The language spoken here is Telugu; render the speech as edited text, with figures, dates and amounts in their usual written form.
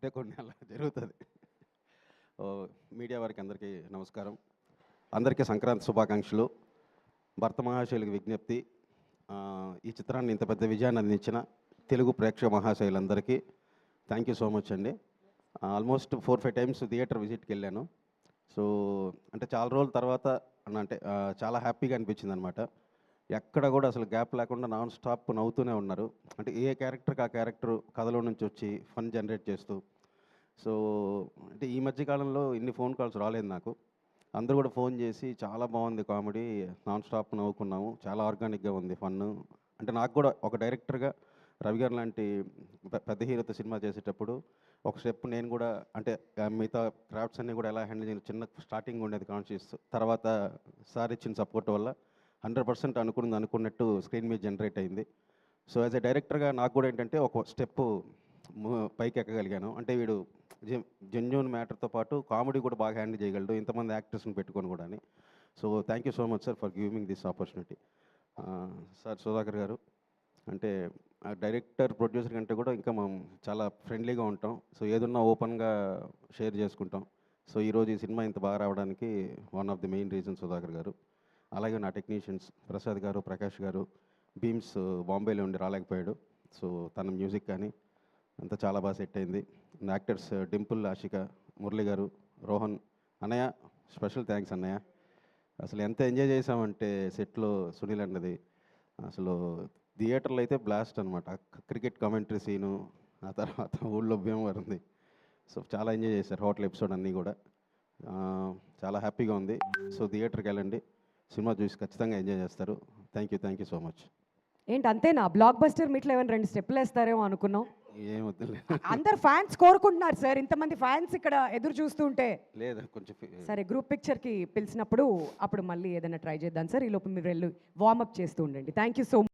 అంటే కొన్ని అలా జరుగుతుంది. మీడియా వారికి అందరికీ నమస్కారం. అందరికీ సంక్రాంతి శుభాకాంక్షలు. భర్త మహాశయులకు విజ్ఞప్తి, ఈ చిత్రాన్ని ఇంత పెద్ద విజయాన్ని అందించిన తెలుగు ప్రేక్షక మహాశయులందరికీ థ్యాంక్ యూ సో మచ్ అండి. ఆల్మోస్ట్ 4-5 టైమ్స్ థియేటర్ విజిట్కి వెళ్ళాను. సో అంటే చాలా రోజుల తర్వాత అంటే చాలా హ్యాపీగా అనిపించింది అనమాట. ఎక్కడ కూడా అసలు గ్యాప్ లేకుండా నాన్ స్టాప్ నవ్వుతూనే ఉన్నారు. అంటే ఏ క్యారెక్టర్కి ఆ క్యారెక్టర్ కథలో నుంచి వచ్చి ఫన్ జనరేట్ చేస్తూ. సో అంటే ఈ మధ్యకాలంలో ఇన్ని ఫోన్ కాల్స్ రాలేదు నాకు. అందరూ కూడా ఫోన్ చేసి చాలా బాగుంది కామెడీ, నాన్ స్టాప్ నవ్వుకున్నాము, చాలా ఆర్గానిక్గా ఉంది ఫన్ను. అంటే నాకు కూడా ఒక డైరెక్టర్గా రవి గారు లాంటి పెద్ద హీరోతో సినిమా చేసేటప్పుడు ఒక స్టెప్ నేను కూడా అంటే మిగతా క్రాఫ్ట్స్ అన్నీ కూడా ఎలా హ్యాండిల్ చేయాలి, చిన్న స్టార్టింగ్ ఉండేది కాన్షియస్. తర్వాత సార్ ఇచ్చిన సపోర్ట్ వల్ల 100% అనుకున్నట్టు స్క్రీన్ మీద జనరేట్ అయింది. సో యాజ్ ఎ డైరెక్టర్గా నాకు కూడా ఏంటంటే ఒక స్టెప్పు పైకి ఎక్కగలిగాను. అంటే వీడు జెన్యూన్ మ్యాటర్తో పాటు కామెడీ కూడా బాగా హ్యాండిల్ చేయగలడు, ఇంతమంది యాక్టర్స్ని పెట్టుకొని కూడా అని. So thank you so much sir for giving this opportunity. Sir Sudhakar గారు అంటే డైరెక్టర్ ప్రొడ్యూసర్ కంటే కూడా ఇంకా మనం చాలా ఫ్రెండ్లీగా ఉంటాం. సో ఏదన్నా ఓపెన్గా షేర్ చేసుకుంటాం. సో ఈరోజు ఈ సినిమా ఇంత బాగా రావడానికి one of the main reason Sudhakar గారు. అలాగే నా టెక్నీషియన్స్ ప్రసాద్ గారు, ప్రకాష్ గారు. బీమ్స్ బాంబేలో ఉండి రాలేకపోయాడు. సో తన మ్యూజిక్ కానీ అంతా చాలా బాగా సెట్ అయింది. యాక్టర్స్ డింపుల్, ఆషిక, మురళి గారు, రోహన్ అన్నయ్య, స్పెషల్ థ్యాంక్స్ అన్నయ్య. అసలు ఎంత ఎంజాయ్ చేసామంటే సెట్లో సునీల్ అన్నది అసలు థియేటర్లో అయితే బ్లాస్ట్ అనమాట. క్రికెట్ కామెంటరీ సీను, ఆ తర్వాత ఊళ్ళో భీమవరంది. సో చాలా ఎంజాయ్ చేశారు హోటల్ ఎపిసోడ్ అన్నీ కూడా. చాలా హ్యాపీగా ఉంది. సో థియేటర్కి వెళ్ళండి, సినిమా చూసి ఖచ్చితంగా ఎంజాయ్ చేస్తారు. Thank you so much. ఏంటి అంతేనా? బ్లాక్ బస్టర్ మీట్లో ఏమైనా 2 స్టెప్పులు వేస్తారేమో అనుకున్నాం. ఏమొద్దులే. అందరు ఫ్యాన్స్ కోరుకుంటున్నారు సార్, ఇంతమంది ఫ్యాన్స్ ఇక్కడ ఎదురు చూస్తుంటే. లేదా కొంచెం సరే, గ్రూప్ పిక్చర్కి పిలిచినప్పుడు అప్పుడు మళ్ళీ ఏదైనా ట్రై చేద్దాం సార్. ఈ లోపు మీరు వెళ్ళి వార్మప్ చేస్తూ ఉండండి. Thank you so much.